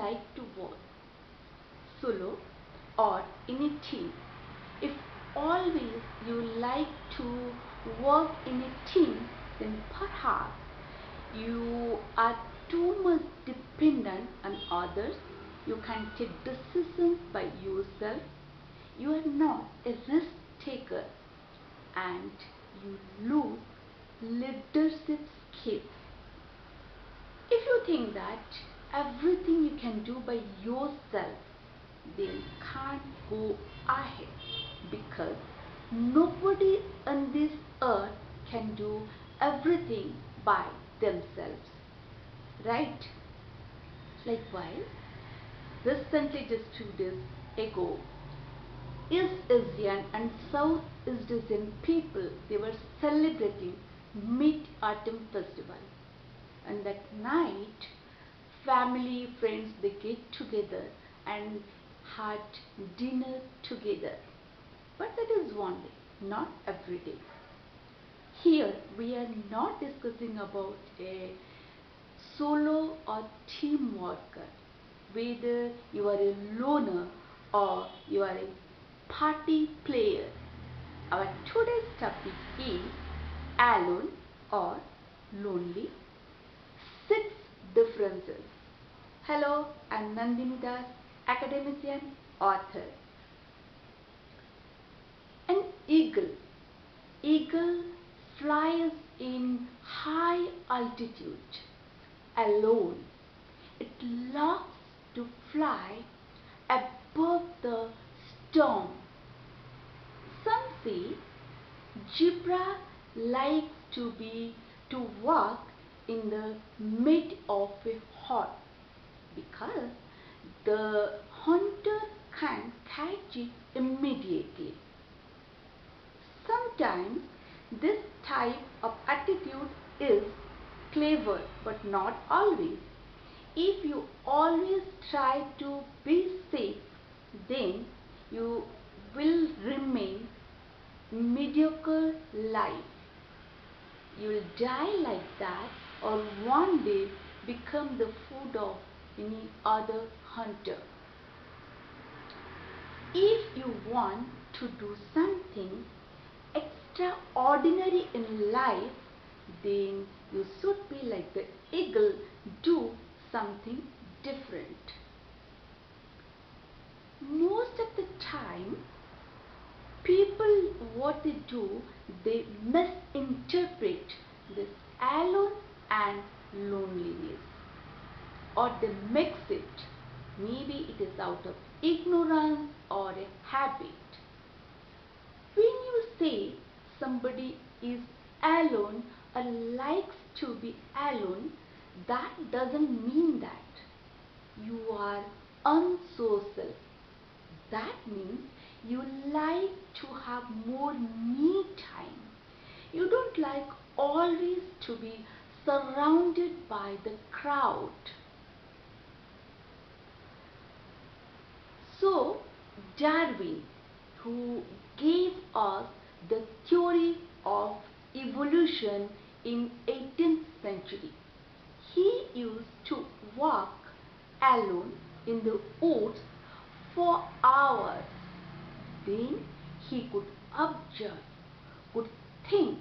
like to work? Solo or in a team? If always you like to work in a team, then perhaps you are too much dependent on others. You can take decisions by yourself. You are not a risk taker and you lose leadership skills. If you think that everything you can do by yourself, then can't go ahead, because nobody on this earth can do everything by themselves, right? Likewise, recently, just 2 days ago, East Asian and South East Asian people, they were celebrating Mid-Autumn Festival, and that night family friends they get together and had dinner together. But that is one day, not every day. Here we are not discussing about a solo or team worker, whether you are a loner or you are a party player. Our today's topic is alone or lonely. 6 differences. Hello, I'm Nandini Das, academician, author. An eagle. Eagle flies in high altitude alone. It loves to fly above the storm. Some say zebra likes to walk in the mid of a herd because the hunter can catch it immediately. Sometimes this type of attitude is clever, but not always. If you always try to be safe, then you will remain mediocre life. You will die like that, or one day become the food of any other hunter. If you want to do something extraordinary in life, then you should be like the eagle, do something different. Most of the time, people, what they do, they misinterpret this alone and loneliness, or they mix it. Maybe it is out of ignorance or a habit. When you say somebody is alone or likes to be alone, that doesn't mean that you are unsocial. That means you like to have more me time. You don't like always to be surrounded by the crowd. So Darwin, who gave us the theory of evolution in 18th century, he used to walk alone in the woods for hours. Then he could observe, could think,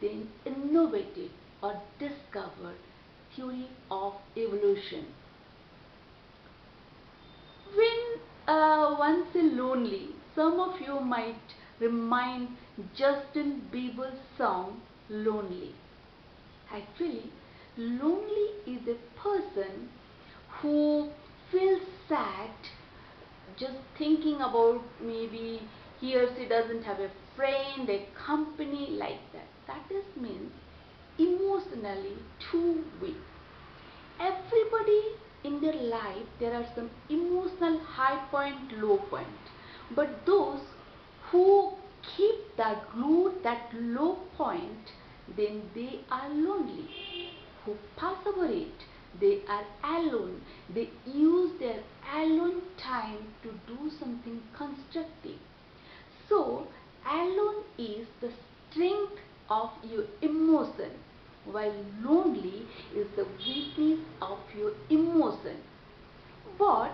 then innovated or discovered theory of evolution. When one say lonely, some of you might remind Justin Bieber's song Lonely. Actually, lonely is a person who feels sad just thinking about maybe he or she doesn't have a friend, a company like that. That is means emotionally too weak. Everybody in their life, there are some emotional high point, low point. But those who keep that glued that low point, then they are lonely. Who pass over it, they are alone. They use their alone time to do something constructive. So, alone is the strength of your emotion, while lonely is the weakness of your emotion. But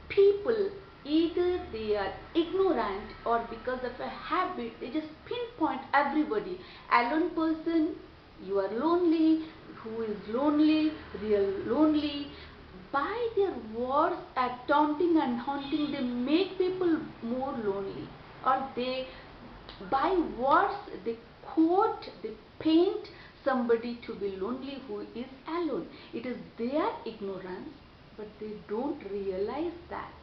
people, either they are ignorant or because of a habit, they just pinpoint everybody. Alone person, you are lonely, who is lonely, real lonely. By their words at taunting and haunting, they make people more lonely. Or they, by words, they quote, they paint somebody to be lonely who is alone. It is their ignorance, but they don't realize that.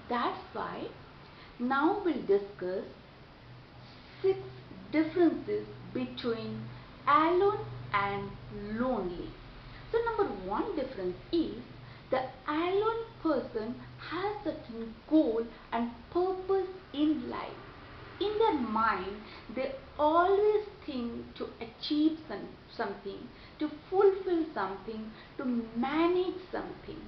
That's why now we'll discuss 6 differences between alone and lonely. So number 1 difference is the alone person has certain goal and purpose in life. In their mind, they always think to achieve something, to fulfill something, to manage something.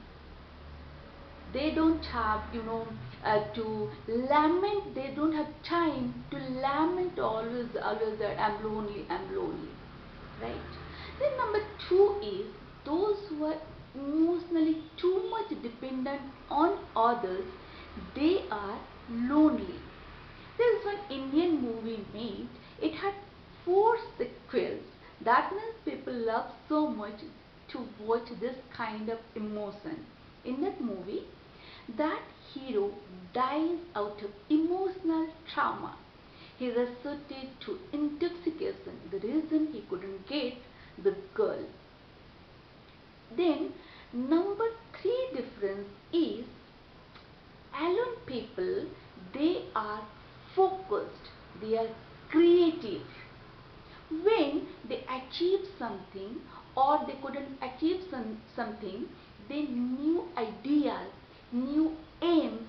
They don't have, to lament. They don't have time to lament always that I'm lonely, right? Then number 2 is those who are emotionally too much dependent on others, they are lonely. There is one Indian movie made. It had 4 sequels. That means people love so much to watch this kind of emotion. In that movie, that hero dies out of emotional trauma. He resorted to intoxication, the reason he couldn't get the girl. Then number 3 difference is alone people, they are focused, they are creative. When they achieve something or they couldn't achieve something, then new ideas, new aims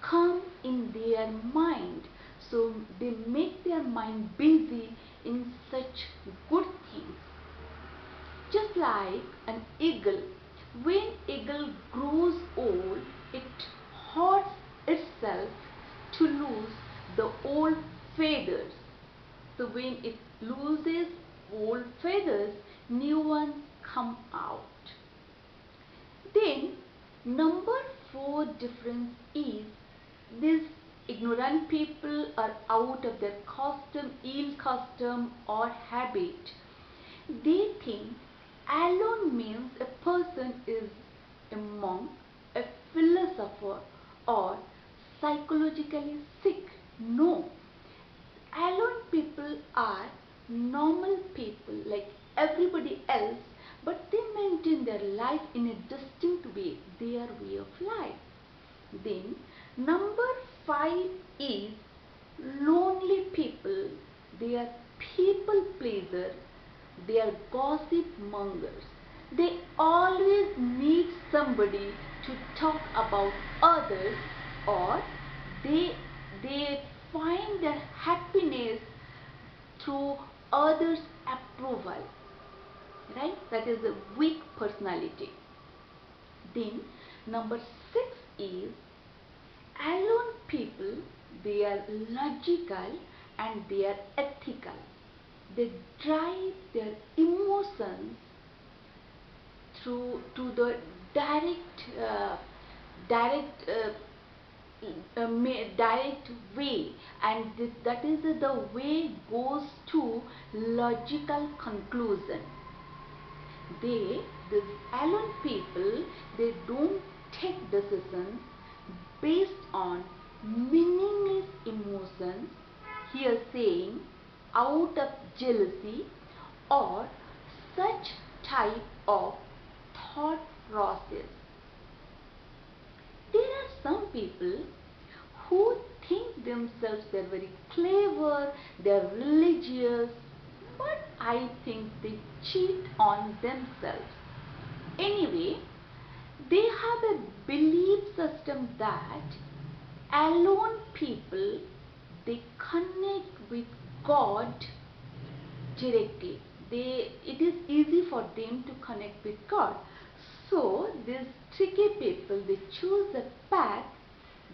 come in their mind. So they make their mind busy in such good things. Just like an eagle, when eagle grows old, it hurts itself to lose the old feathers. So when it loses old feathers, new ones come out. Then number 4 difference is these ignorant people are out of their ill custom or habit. They think alone means a person is a monk, a philosopher, or psychologically sick. No. Alone people are normal people like everybody else, but they maintain their life in a distinct way, their way of life. Then number 5 is lonely people. They are people pleaser, they are gossip mongers. They always need somebody to talk about others, or they they find their happiness through others' approval. Right? That is a weak personality. Then number 6 is alone people, they are logical and they are ethical. They drive their emotions through to the direct direct direct way, and that is the way goes to logical conclusion. These alone people, they don't take decisions based on meaningless emotions, here saying out of jealousy or such type of thought process. There are some people who think themselves they're very clever, they're religious, but I think they cheat on themselves. Anyway, they have a belief system that alone people, they connect with God directly. It is easy for them to connect with God. So these tricky people, they choose a path.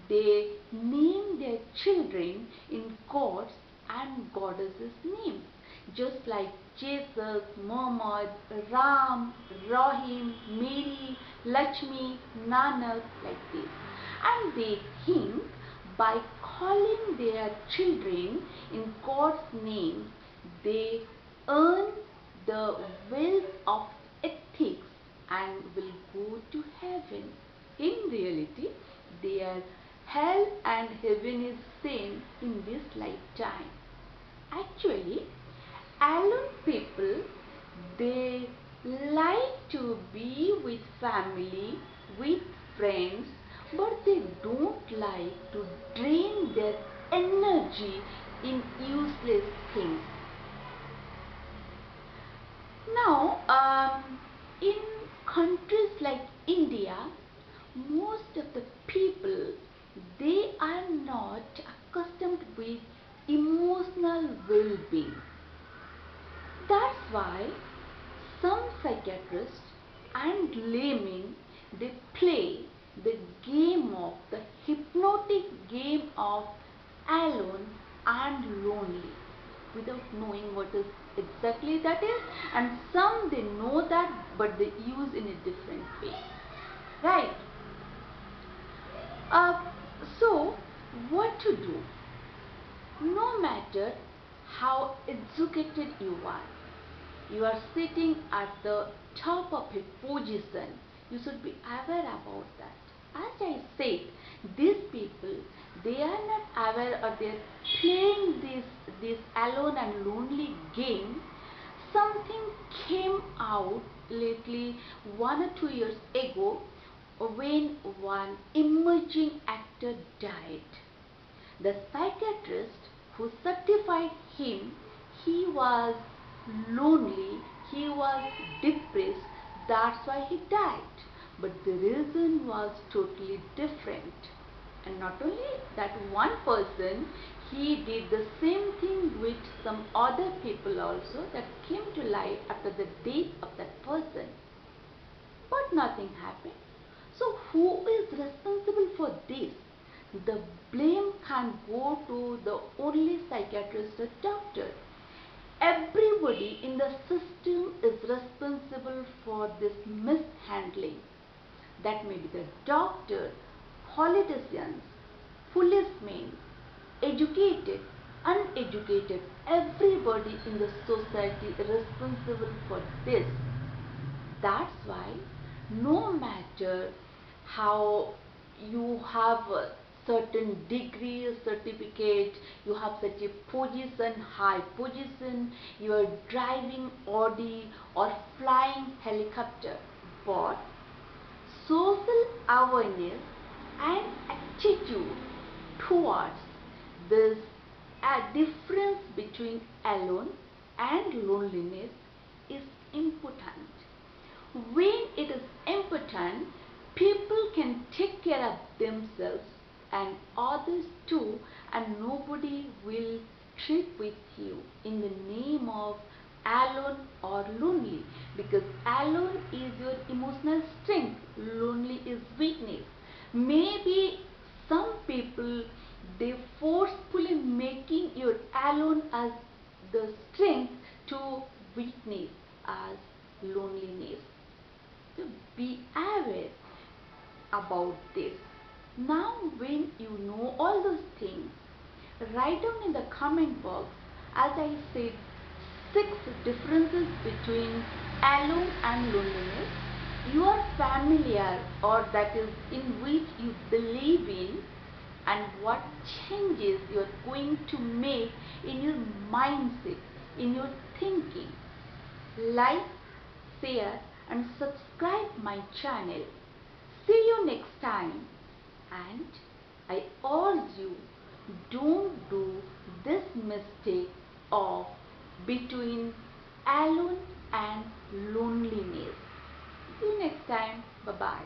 They name their children in gods and goddesses names. just like Jesus, Muhammad, Ram, Rahim, Mary, Lakshmi, Nanak, like this. And they think by calling their children in God's name, they earn the wealth of ethics and will go to heaven. In reality, their hell and heaven is same in this lifetime. Actually, alone people, they like to be with family, with friends, but they don't like to drain their energy in useless things. Now, in countries like India, most of the people, they are not accustomed with emotional well-being. That's why some psychiatrists and laymen, they play the game of the hypnotic game of alone and lonely without knowing what is exactly that is, and some they know that but they use in a different way, right? uh, so what to do? No matter how educated you are sitting at the top of a position, you should be aware about that. As I said, these people, they are not aware, or they are playing this alone and lonely game. Something came out lately 1 or 2 years ago when one emerging actor died. The psychiatrist who certified him, he was lonely, he was depressed, that's why he died. But the reason was totally different. And not only that one person, he did the same thing with some other people also that came to life after the death of that person. But nothing happened. So who is responsible for this? The blame can go to the only psychiatrist or doctor. Everybody in the system is responsible for this mishandling. That may be the doctor, politicians, policemen, educated, uneducated, everybody in the society is responsible for this. That's why no matter how you have a certain degree, certificate, you have such a position, high position, you are driving Audi or flying helicopter, but social awareness and attitude towards this a difference between alone and loneliness is important. When it is important, people can take care of themselves and others too, and nobody will trip with you in the name of alone or lonely, because alone is your emotional strength, lonely is weakness. Maybe some people, they forcefully making your alone as the strength to weakness as loneliness. So be aware about this. Now when you know all those things, write down in the comment box, as I said, 6 differences between alone and loneliness. You are familiar, or that is in which you believe in, and what changes you are going to make in your mindset, in your thinking. Like, share and subscribe my channel. See you next time, and I urge you, don't do this mistake of between alone and loneliness. See you next time. Bye bye.